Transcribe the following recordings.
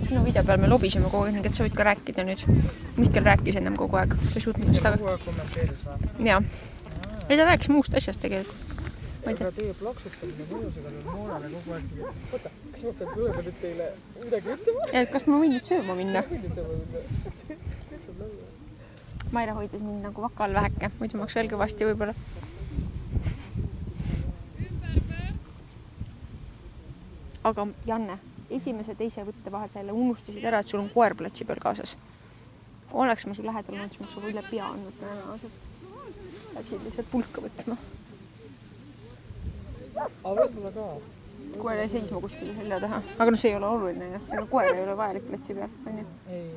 Sinu video peal me lobisime kogu aeg, nii et sa võid ka rääkida nüüd. Mihkel rääkis ennem kogu aeg. Sa ei suutnud just kogu aeg kommenteeris või? Jaa. Ei, ta rääkis muust asjast tegelikult. Aga teie plaksutamine mõjusega Moorale kogu aeg. Oota, kas ma pean tulema nüüd teile midagi ütlema? Kas ma võin nüüd sööma minna? Minna. Maire hoides mind nagu vaka all väheke, muidu maks veel kõvasti võib-olla. Aga Janne, esimese teise võtte vahel sa jälle unustasid ära, et sul on koer platsi peal kaasas. Oleks ma su lähedal olnud, siis ma su üle pea andnud tõenäoliselt. Läksid lihtsalt pulka võtma. Aga võib-olla ka. Koer jäi seisma kuskile selja taha. Aga no see ei ole oluline. Ega koer ei ole vajalik platsi peal. Ei.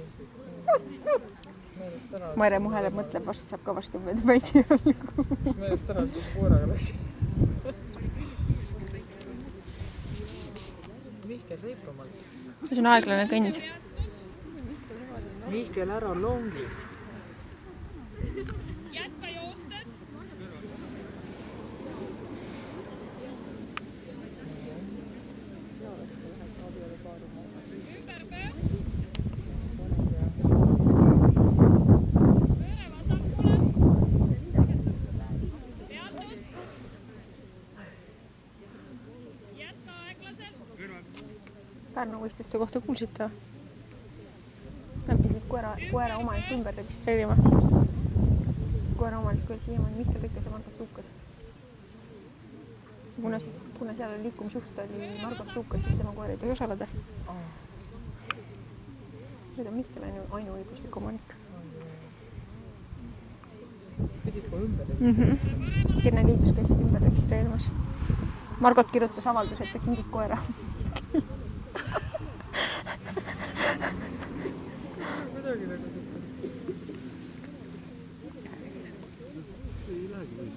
Maire muheleb, mõtleb, vast saab ka vastu mööda päidi jalgu. Meelest ära, siis koeraga läks. Mihkel reipamalt. See on aeglane kõnd. Mihkel ära longi. Jätka joostes. Ümberpöör. Pööre vasakule. Peatus. Jätka aeglaselt. Pärnu võistluste kohta kuulsite või? Nad pidid koera omanik ümber registreerima. Koera omanik oli siiamaani Mihkel Rikkas ja Margot Luukas. Kuna seal liikumisjuht oli Margot Luukas, siis tema koer ei tohi osaleda. Nüüd on Mihkel ainuõiguslik omanik. Pidid kohe ümber? Kirne liigus käisid ümber registreerimas. Margot kirjutas avaldus, et ta kingib koera. Midagi nagu seda. Ei lähegi või?